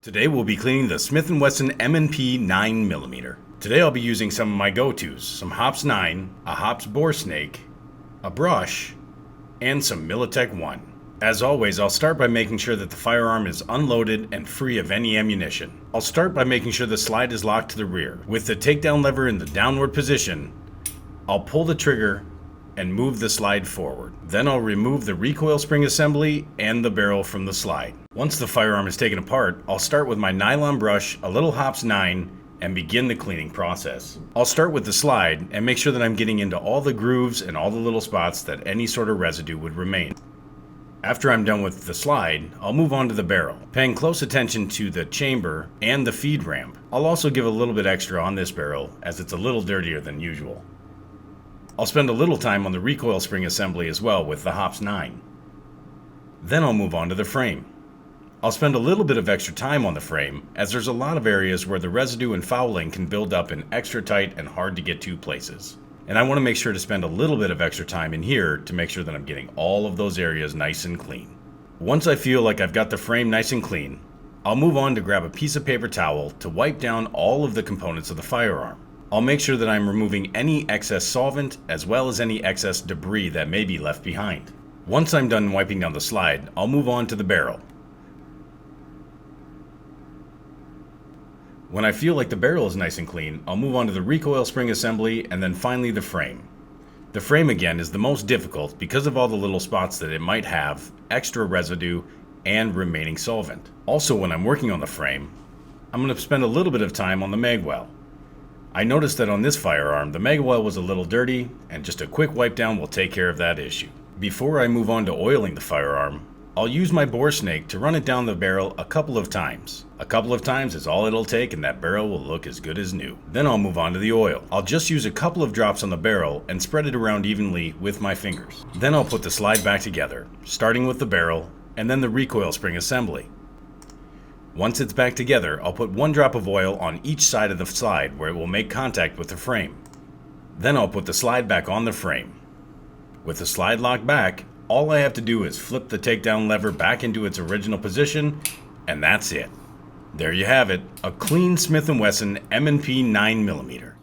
Today we'll be cleaning the Smith Wesson M&P 9mm. Today I'll be using some of my go-tos, some Hops 9, a Hops bore snake, a brush, and some Militech 1. As always, I'll start by making sure that the firearm is unloaded and free of any ammunition. I'll start by making sure the slide is locked to the rear. With the takedown lever in the downward position, I'll pull the trigger and move the slide forward. Then I'll remove the recoil spring assembly and the barrel from the slide. Once the firearm is taken apart, I'll start with my nylon brush, a little Hops 9, and begin the cleaning process. I'll start with the slide and make sure that I'm getting into all the grooves and all the little spots that any sort of residue would remain. After I'm done with the slide, I'll move on to the barrel, paying close attention to the chamber and the feed ramp. I'll also give a little bit extra on this barrel as it's a little dirtier than usual. I'll spend a little time on the recoil spring assembly as well with the Hops 9. Then I'll move on to the frame. I'll spend a little bit of extra time on the frame as there's a lot of areas where the residue and fouling can build up in extra tight and hard to get to places. And I want to make sure to spend a little bit of extra time in here to make sure that I'm getting all of those areas nice and clean. Once I feel like I've got the frame nice and clean, I'll move on to grab a piece of paper towel to wipe down all of the components of the firearm. I'll make sure that I'm removing any excess solvent as well as any excess debris that may be left behind. Once I'm done wiping down the slide, I'll move on to the barrel. When I feel like the barrel is nice and clean, I'll move on to the recoil spring assembly and then finally the frame. The frame again is the most difficult because of all the little spots that it might have, extra residue, and remaining solvent. Also, when I'm working on the frame, I'm going to spend a little bit of time on the mag well. I noticed that on this firearm, the mag well was a little dirty, and just a quick wipe down will take care of that issue. Before I move on to oiling the firearm, I'll use my bore snake to run it down the barrel a couple of times. A couple of times is all it'll take and that barrel will look as good as new. Then I'll move on to the oil. I'll just use a couple of drops on the barrel and spread it around evenly with my fingers. Then I'll put the slide back together, starting with the barrel and then the recoil spring assembly. Once it's back together, I'll put one drop of oil on each side of the slide where it will make contact with the frame. Then I'll put the slide back on the frame. With the slide locked back, all I have to do is flip the takedown lever back into its original position, and that's it. There you have it, a clean Smith & Wesson M&P 9mm.